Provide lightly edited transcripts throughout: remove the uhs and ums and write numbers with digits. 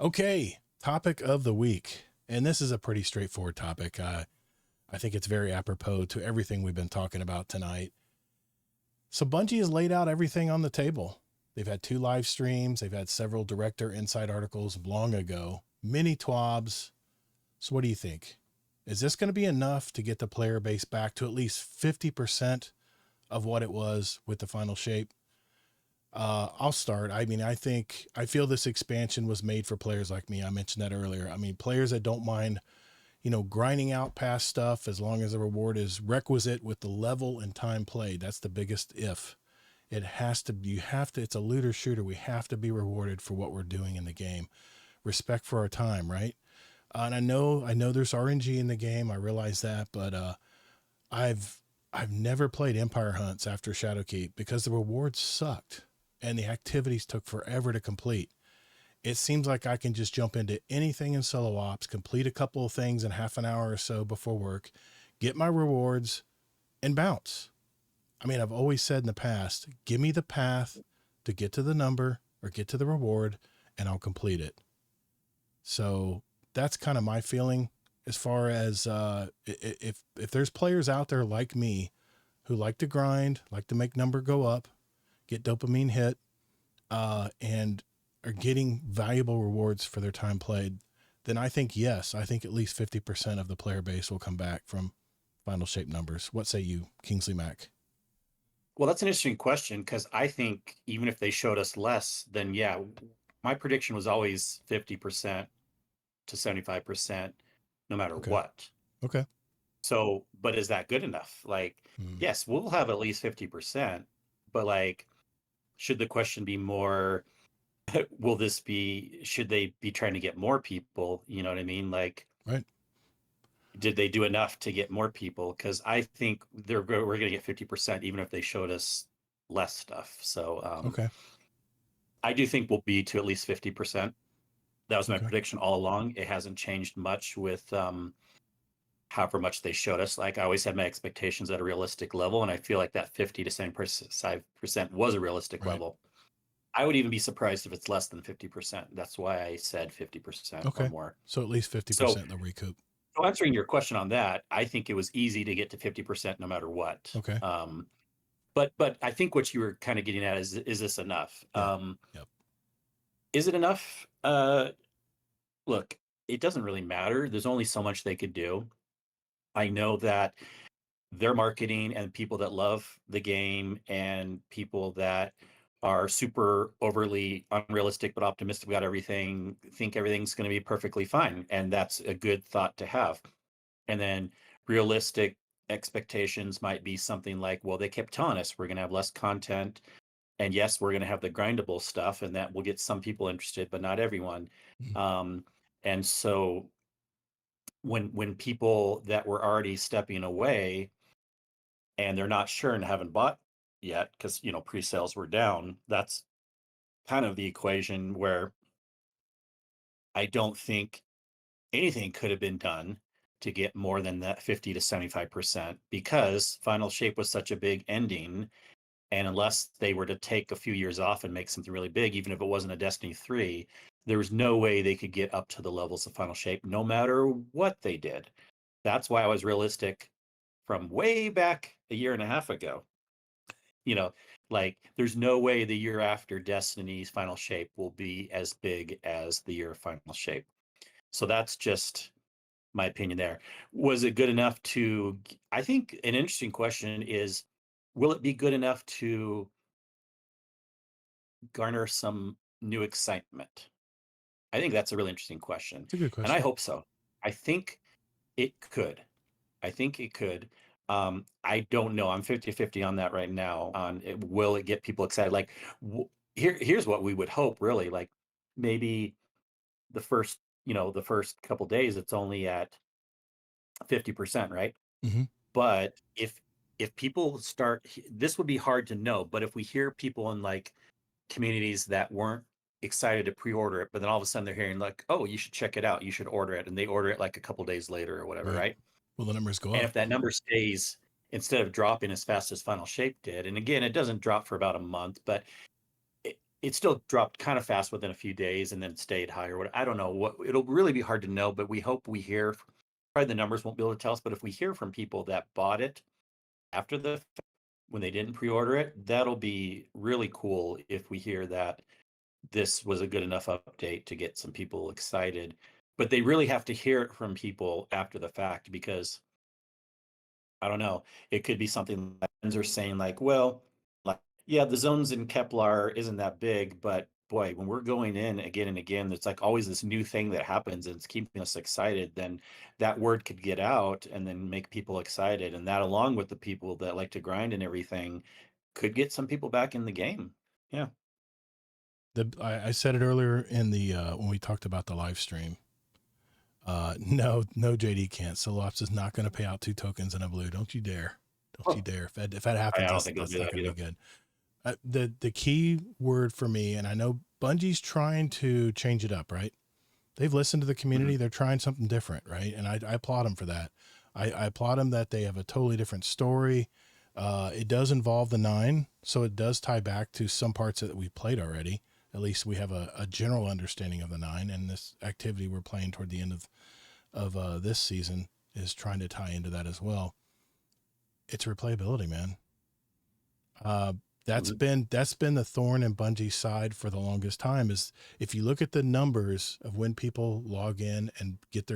Okay, topic of the week. And this is a pretty straightforward topic. I think it's very apropos to everything we've been talking about tonight. So Bungie has laid out everything on the table. They've had 2 live streams. They've had several director inside articles long ago, many twabs. So what do you think? Is this going to be enough to get the player base back to at least 50% of what it was with the final shape? I'll start. I mean, I feel this expansion was made for players like me. I mentioned that earlier. I mean, players that don't mind, grinding out past stuff as long as the reward is requisite with the level and time played. That's the biggest if. It's a looter shooter. We have to be rewarded for what we're doing in the game. Respect for our time, right? And I know there's RNG in the game. I realize that, but I've I've never played Empire Hunts after Shadowkeep because the rewards sucked and the activities took forever to complete. It seems like I can just jump into anything in solo ops, complete a couple of things in half an hour or so before work, get my rewards, and bounce. I mean, I've always said in the past, give me the path to get to the number or get to the reward, and I'll complete it. So that's kind of my feeling as far as if there's players out there like me who like to grind, like to make number go up, get dopamine hit, and are getting valuable rewards for their time played, then I think, yes, I think at least 50% of the player base will come back from final shape numbers. What say you, Kingsley Mac? Well, that's an interesting question because I think even if they showed us less, then yeah, my prediction was always 50% to 75%, no matter Okay. what. Okay. So, but is that good enough? Like, Mm. yes, we'll have at least 50%, but like, should the question be more, should they be trying to get more people? You know what I mean? Like, Right. did they do enough to get more people? Because I think we're going to get 50%, even if they showed us less stuff. So, Okay. I do think we'll be to at least 50%. That was my Okay. prediction all along. It hasn't changed much with however much they showed us. Like I always had my expectations at a realistic level, and I feel like that 50 to 75% was a realistic Right. level. I would even be surprised if it's less than 50%. That's why I said 50% or Okay. more. So at least So, 50% they'll recoup. so answering your question on that, I think it was easy to get to 50% no matter what. Okay. But I think what you were kind of getting at is this enough? Yeah. Yep. Is it enough? Look, it doesn't really matter. There's only so much they could do. I know that their marketing and people that love the game and people that are super overly unrealistic but optimistic about everything think everything's going to be perfectly fine. And that's a good thought to have. And then realistic expectations might be something like, well, they kept telling us we're going to have less content. And yes, we're going to have the grindable stuff, and that will get some people interested, but not everyone. Mhm. Um, and so when people that were already stepping away and they're not sure and haven't bought yet because pre-sales were down, that's kind of the equation where I don't think anything could have been done to get more than that 50 to 75% because Final Shape was such a big ending. And unless they were to take a few years off and make something really big, even if it wasn't a Destiny 3, there was no way they could get up to the levels of Final Shape no matter what they did. That's why I was realistic from way back a year and a half ago. You know, like there's no way the year after Destiny's Final Shape will be as big as the year of Final Shape. So that's just my opinion there. Was it good enough to, I think an interesting question is, will it be good enough to garner some new excitement? I think that's a really interesting question. It's a good And I question. hope so. I think it could. I think it could. I don't know. I'm 50-50 on that right now. Will it get people excited? Like here's what we would hope really. Like maybe the first couple days it's only at 50%, right? Hmm. But if people start, this would be hard to know, but if we hear people in like communities that weren't excited to pre-order it, but then all of a sudden they're hearing like, oh, you should check it out, you should order it, and they order it like a couple days later or whatever, Right. right? Will the numbers go And up? if that number stays, instead of dropping as fast as Final Shape did, and again, it doesn't drop for about a month, but it still dropped kind of fast within a few days and then stayed higher. What I don't know what it'll really be hard to know, but we hope we hear. Probably the numbers won't be able to tell us, but if we hear from people that bought it after when they didn't pre-order it, that'll be really cool if we hear that this was a good enough update to get some people excited. But they really have to hear it from people after the fact because I don't know. It could be something that friends are saying like, well, like, yeah, the zones in Kepler isn't that big, but boy, when we're going in again and again, it's like always this new thing that happens and it's keeping us excited. Then that word could get out and then make people excited. And that along with the people that like to grind and everything could get some people back in the game. Yeah. I said it earlier in the when we talked about the live stream. No, JD can't. Solops is not going to pay out 2 tokens in a blue. Don't you dare. Don't you dare. If that I happens, don't think it'll that's do not that going to either. be good. The key word for me, and I know Bungie's trying to change it up, right? They've listened to the Mhm. community. They're trying something different, right? And I applaud them for that. I applaud them that they have a totally different story. It does involve the 9, so it does tie back to some parts that we played already. At least we have a general understanding of the 9, and this activity we're playing toward the end of this season is trying to tie into that as well. It's replayability, man. Uh, Mhm. that's been the thorn in Bungie's side for the longest time. Is if you look at the numbers of when people log in and get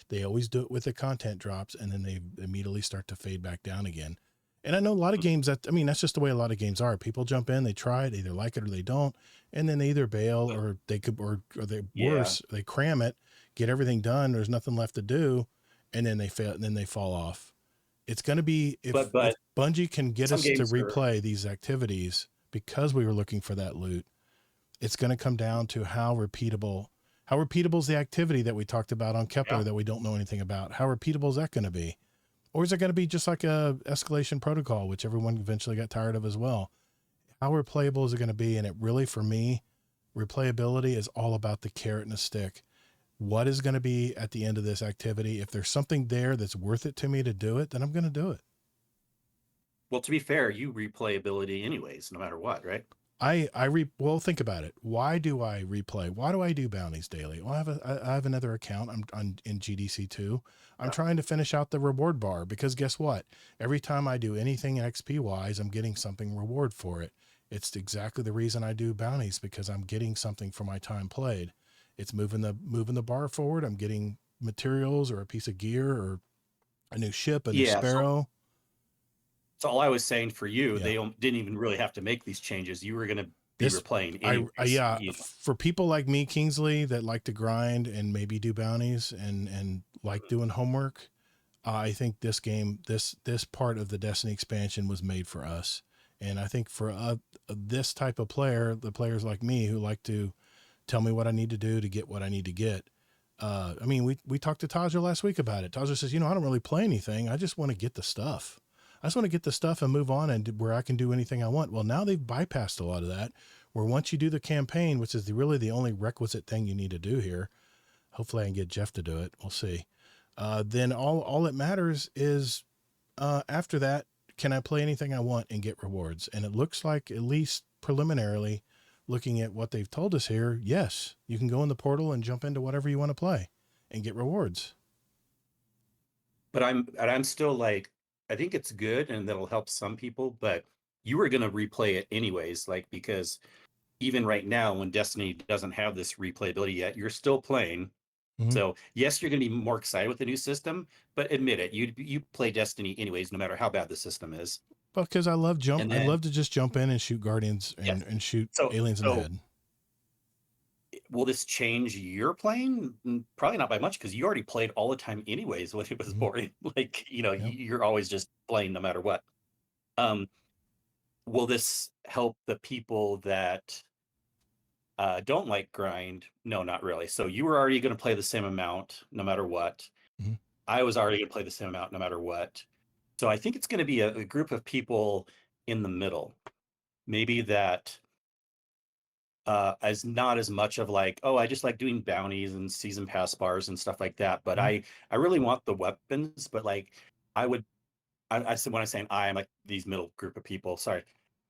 they always do it with the content drops, and then they immediately start to fade back down again. And I know a lot of games that's just the way a lot of games are. People jump in, they try it, either like it or they don't, and then they either bail But or they could, or they yeah, worse, they cram it, get everything done. There's nothing left to do, and then they fail, and then they fall off. It's going to be if but Bungie can get some us to games are, replay these activities because we were looking for that loot. It's going to come down to how repeatable is the activity that we talked about on Kepler yeah. that we don't know anything about. How repeatable is that going to be? Or is it going to be just like a escalation protocol, which everyone eventually got tired of as well? How replayable is it going to be? And it really, for me, replayability is all about the carrot and the stick. What is going to be at the end of this activity? If there's something there that's worth it to me to do it, then I'm going to do it. Well, to be fair, you replayability anyways, no matter what, right? Well, think about it. Why do I replay? Why do I do bounties daily? Well, I have another account. I'm in GDC2. I'm Yeah. trying to finish out the reward bar because guess what? Every time I do anything XP wise, I'm getting something reward for it. It's exactly the reason I do bounties because I'm getting something for my time played. It's moving the bar forward. I'm getting materials or a piece of gear or a new ship, a new Yeah. So, sparrow. so all I was saying for you, Yeah. didn't even really have to make these changes. You were going to be This replaying I anyways. yeah, for people like me, Kingsley, that like to grind and maybe do bounties and like doing homework, I think this part of the Destiny expansion was made for us. And I think for this type of player, the players like me who like to tell me what I need to do to get what I need to get. I mean, we talked to Taja last week about it. Taja says, I don't really play anything. I just want to get the stuff. I just want to get the stuff and move on and where I can do anything I want. Well, now they've bypassed a lot of that. Where once you do the campaign, which is really the only requisite thing you need to do here, hopefully I can get Jeff to do it. We'll see. Then all that matters is after that, can I play anything I want and get rewards? And it looks like, at least preliminarily, looking at what they've told us here, yes, you can go in the portal and jump into whatever you want to play and get rewards. But I'm still like, I think it's good and that'll help some people, but you were going to replay it anyways, like, because even right now, when Destiny doesn't have this replayability yet, you're still playing. Mm-hmm. So yes, you're going to be more excited with the new system, but admit it, you play Destiny anyways, no matter how bad the system is. Because And I then love to just jump in and shoot guardians yes, and shoot so aliens in the so head. will this change your playing? Probably not by much because you already played all the time anyways when it was Mm-hmm. boring. Like Yep. you're always just playing no matter what. Um, will this help the people that don't like grind? No, not really. So you were already going to play the same amount no matter what. Mm-hmm. I was already going to play the same amount no matter what. So I think it's going to be a group of people in the middle. Maybe that as not as much of like, oh, I just like doing bounties and season pass bars and stuff like that. But Mm-hmm. I really want the weapons. But like, I would I said when I'm saying I'm like these middle group of people. Sorry,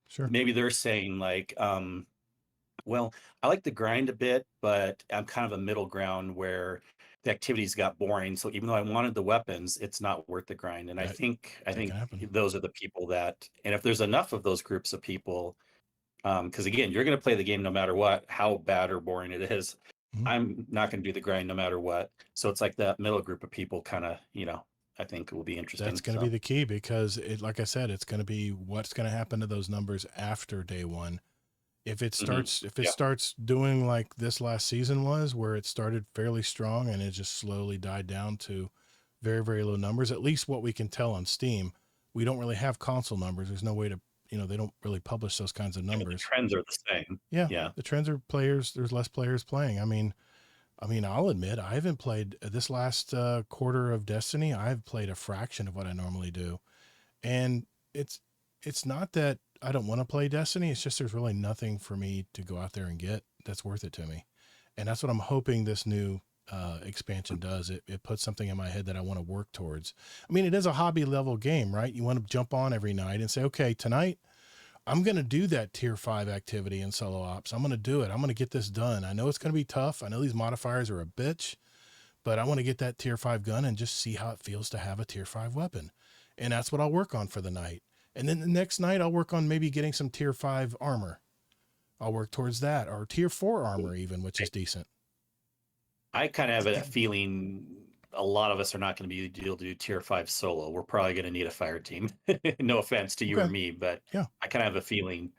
Sure. maybe they're saying like Well, I like the grind a bit, but I'm kind of a middle ground where the activities got boring. So even though I wanted the weapons, it's not worth the grind. And I That think I that can think happen. those are the people that, and if there's enough of those groups of people, because again, you're going to play the game no matter what, how bad or boring it is. Mhm. I'm not going to do the grind no matter what. So it's like that middle group of people kind of, I think it will be That's interesting. going to be So the key because like I said, it's going to be what's going to happen to those numbers after day one. mhm. If it Yeah, starts doing like this last season was, where it started fairly strong and it just slowly died down to very, very low numbers, at least what we can tell on Steam. We don't really have console numbers. There's no way to, they don't really publish those kinds of yeah, but the numbers. trends are the same. Yeah, Yeah. the trends are players. There's less players playing. I mean, I'll admit I haven't played this last quarter of Destiny. I've played a fraction of what I normally do, and it's it's not that I don't want to play Destiny. It's just there's really nothing for me to go out there and get that's worth it to me, and that's what I'm hoping this new expansion does. It puts something in my head that I want to work towards. I mean, it is a hobby level game, right? You want to jump on every night and say, okay, tonight I'm going to do that tier 5 activity in solo ops. I'm going to do it. I'm going to get this done. I know it's going to be tough. I know these modifiers are a bitch, but I want to get that tier 5 gun and just see how it feels to have a tier 5 weapon. And that's what I'll work on for the night. And then the next night I'll work on maybe getting some tier 5 armor. I'll work towards that, or tier 4 armor even, which is decent. I kind of have a feeling a lot of us are not going to be able to do tier 5 solo. We're probably going to need a fire team. No offense to you or Okay. me, but Yeah. I kind of have a feeling,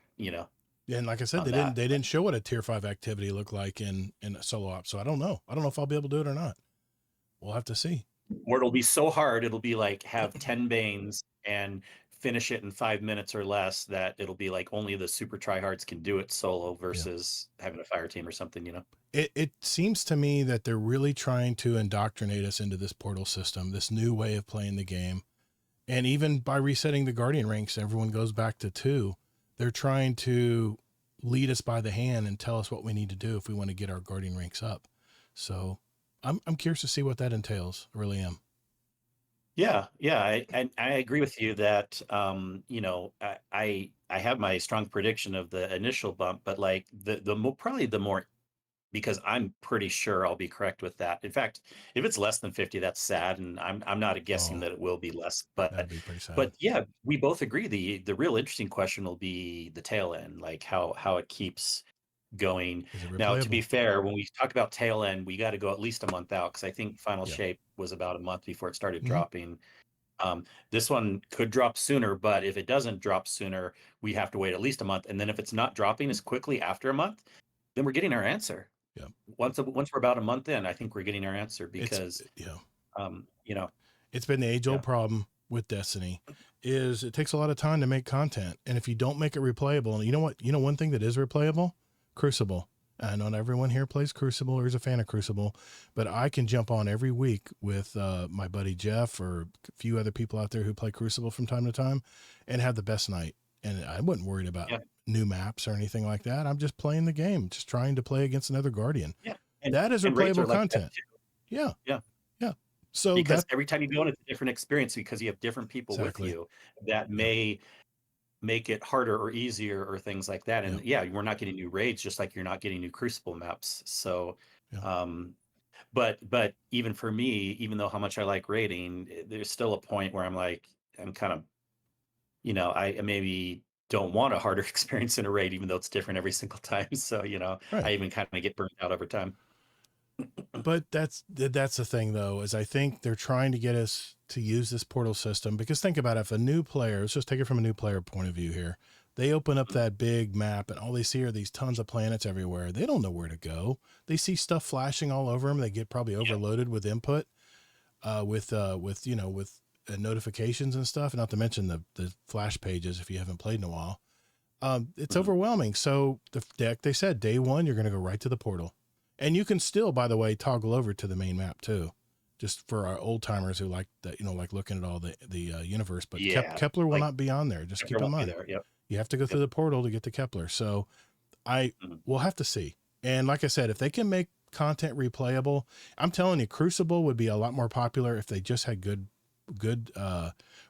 And like I said, on they didn't that. they didn't show what a tier 5 activity looked like in a solo op. So I don't know. I don't know if I'll be able to do it or not. We'll have to see. Or it'll be so hard, it'll be like have 10 Banes and finish it in 5 minutes or less, that it'll be like only the super tryhards can do it solo Yeah. versus having a fire team or something. It seems to me that they're really trying to indoctrinate us into this portal system, this new way of playing the game. And even by resetting the Guardian ranks, everyone goes back to 2. They're trying to lead us by the hand and tell us what we need to do if we want to get our Guardian ranks up. So I'm curious to see what that entails. I really am. Yeah, yeah, I agree with you that I have my strong prediction of the initial bump, but like probably the more, because I'm pretty sure I'll be correct with that. In fact, if it's less than 50, that's sad, and I'm not guessing Oh, that it will be less. that'd But be pretty sad. but yeah, we both agree the real interesting question will be the tail end, like how it keeps going. Is it Now, to be replayable? fair, when we talk about tail end, we got to go at least a month out, because I think Final Yeah. Shape was about a month before it started Mm-hmm. dropping. This one could drop sooner, but if it doesn't drop sooner, we have to wait at least a month. And then if it's not dropping as quickly after a month, then we're getting our answer. Yeah. Once we're about a month in, I think we're getting our answer, It's, because yeah. um, you know, It's been the age yeah, old problem with Destiny is it takes a lot of time to make content. And if you don't make it replayable, and you know what, one thing that is replayable, Crucible. I know not everyone here plays Crucible or is a fan of Crucible, but I can jump on every week with my buddy Jeff or a few other people out there who play Crucible from time to time and have the best night. And I wasn't worried about yeah, new maps or anything like that. I'm just playing the game, just trying to play against another Guardian. yeah. That is And raids are replayable like that content. too. Yeah. Yeah. Yeah. So Because that every time you go in, it's a different experience, because you have different people with exactly. you that Yeah. may make it harder or easier or things like that. Yeah. And yeah, we're not getting new raids, just like you're not getting new Crucible maps. So Yeah. um but even for me, even though how much I like raiding, there's still a point where I'm kind of, I maybe don't want a harder experience in a raid, even though it's different every single time. So, Right. I even kind of get burnt out over time. But that's the thing though, is I think they're trying to get us to use this portal system because think about it, if a new player, let's just take it from a new player point of view here. They open up that big map and all they see are these tons of planets everywhere. They don't know where to go. They see stuff flashing all over them. They get probably Yeah. overloaded with input, with notifications and stuff. Not to mention the flash pages if you haven't played in a while. It's Mhm. overwhelming. So the deck, they said day one, you're going to go right to the portal. And you can still, by the way, toggle over to the main map too, just for our old timers who like that, like looking at all the universe. But Yeah. Kepler will Like, not be on there. Just keep everyone in won't be mind, there. Yep. you have to go Yep. through the portal to get to Kepler. So I Mhm. will have to see. And like I said, if they can make content replayable, I'm telling you, Crucible would be a lot more popular if they just had good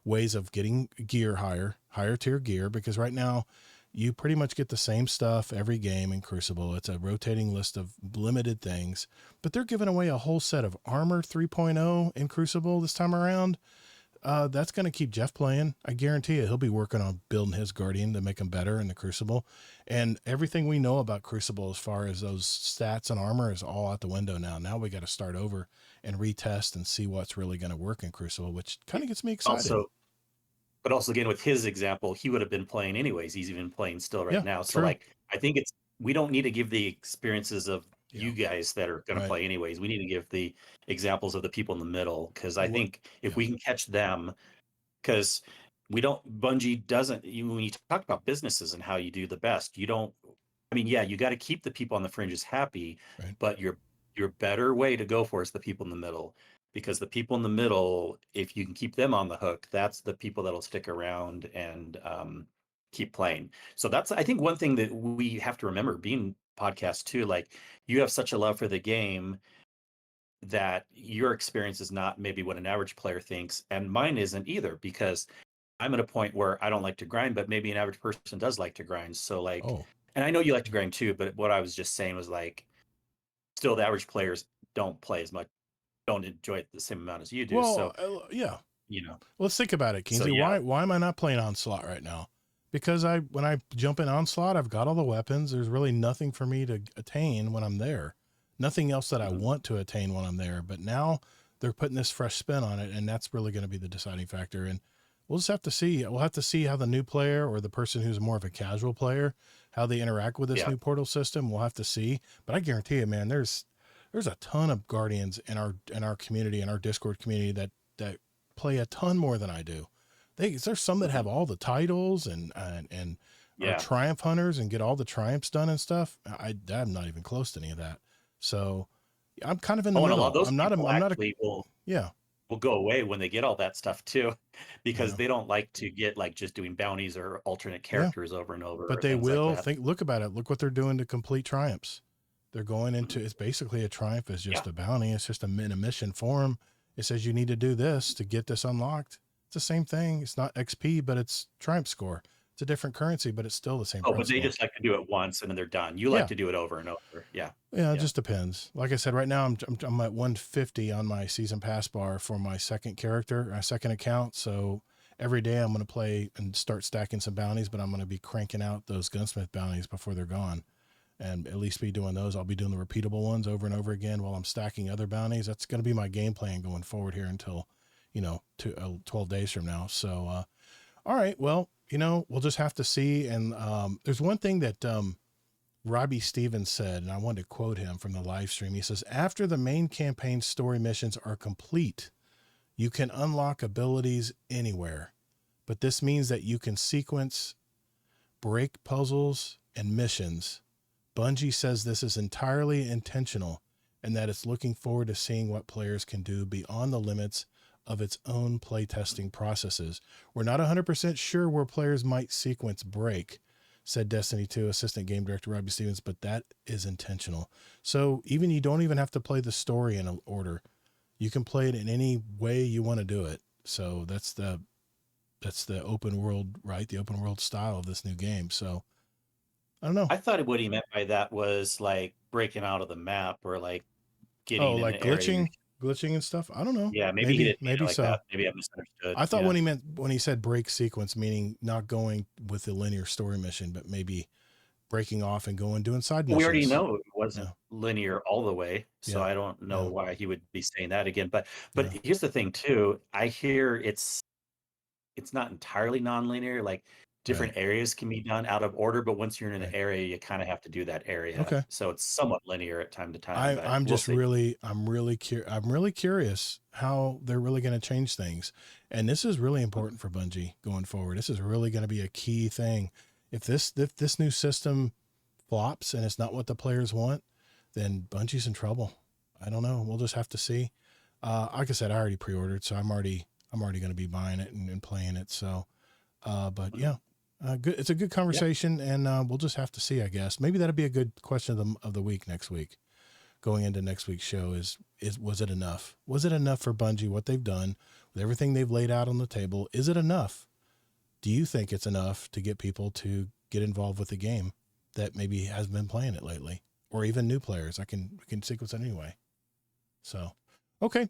ways of getting gear higher tier gear. Because right now, you pretty much get the same stuff every game in Crucible. It's a rotating list of limited things, but they're giving away a whole set of Armor 3.0 in Crucible this time around. That's going to keep Jeff playing. I guarantee you he'll be working on building his Guardian to make him better in the Crucible. And everything we know about Crucible as far as those stats and armor is all out the window now. Now we got to start over and retest and see what's really going to work in Crucible, which kind of gets me excited. But also again, with his example, he would have been playing anyways. He's even playing still right now. So true. like, I think we don't need to give the experiences of you guys that are going to play anyways. We need to give the examples of the people in the middle. Cause I think if we can catch them, because Bungie doesn't, when you talk about businesses and how you do the best, you got to keep the people on the fringes happy, but your better way to go for is the people in the middle, because the people in the middle, if you can keep them on the hook, that's the people that'll stick around and keep playing. So that's, I think, one thing that we have to remember being podcast too, like you have such a love for the game that your experience is not maybe what an average player thinks, and mine isn't either, because I'm at a point where I don't like to grind, but maybe an average person does like to grind. So like, and I know you like to grind too, but what I was just saying was like, still the average players don't play as much, don't enjoy it the same amount as you do. Well, so let's think about it, Kingsley. Why am I not playing Onslaught right now? Because when I jump in Onslaught, I've got all the weapons. There's really nothing for me to attain when I'm there. Nothing else that I want to attain when I'm there. But now they're putting this fresh spin on it, and that's really going to be the deciding factor. And we'll just have to see. We'll have to see how the new player or the person who's more of a casual player, how they interact with this new portal system. We'll have to see. But I guarantee you, man, there's a ton of Guardians in our community, in our Discord community that play a ton more than I do. There's some that have all the titles and are triumph hunters and get all the triumphs done and stuff. I'm not even close to any of that. So I'm kind of in the middle. A lot of those will go away when they get all that stuff too, because they don't like to get like just doing bounties or alternate characters over and over. But they will look about it. Look what they're doing to complete triumphs. They're going into, it's basically a triumph is just a bounty. It's just a mission form. It says you need to do this to get this unlocked. It's the same thing. It's not XP, but it's triumph score. It's a different currency, but it's still the same. But they just like to do it once and then they're done. You like to do it over and over. Yeah. It just depends. Like I said, right now I'm at 150 on my season pass bar for my second character, my second account. So every day I'm going to play and start stacking some bounties, but I'm going to be cranking out those gunsmith bounties before they're gone. And at least be doing those. I'll be doing the repeatable ones over and over again while I'm stacking other bounties. That's going to be my game plan going forward here until, 12 days from now. So, all right, well, we'll just have to see. And there's one thing that Robbie Stevens said, and I wanted to quote him from the live stream. He says, after the main campaign story missions are complete, you can unlock abilities anywhere. But this means that you can sequence, break puzzles, and missions. Bungie says this is entirely intentional and that it's looking forward to seeing what players can do beyond the limits of its own playtesting processes. We're not 100% sure where players might sequence break, said Destiny 2 assistant game director Robbie Stevens, but that is intentional. So you don't even have to play the story in order. You can play it in any way you want to do it. So that's the open world, right? The open world style of this new game. So I don't know. I thought what he meant by that was like breaking out of the map or like getting like glitching and stuff. I don't know. Yeah, maybe he didn't mean it like so. that. Maybe I misunderstood. I thought when he said break sequence, meaning not going with the linear story mission, but maybe breaking off and doing side missions. We already know it wasn't linear all the way, so I don't know why he would be saying that again. But here's the thing too. I hear it's not entirely non-linear. Like different areas can be done out of order, but once you're in an area, you kind of have to do that area. Okay. So it's somewhat linear at time to time. I'm really curious how they're really going to change things. And this is really important for Bungie going forward. This is really going to be a key thing. If this new system flops and it's not what the players want, then Bungie's in trouble. I don't know. We'll just have to see. Like I said, I already pre-ordered, so I'm already going to be buying it and playing it. So, but yeah. Good. It's a good conversation, and we'll just have to see, I guess. Maybe that'll be a good question of the week next week. Going into next week's show is was it enough? Was it enough for Bungie, what they've done, with everything they've laid out on the table? Is it enough Do you think it's enough to get people to get involved with the game that maybe has been playing it lately, or even new players? We can sequence it anyway. So, okay.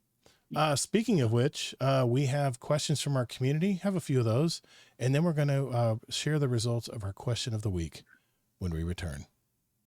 Speaking of which, we have questions from our community, have a few of those, and then we're going to share the results of our question of the week when we return.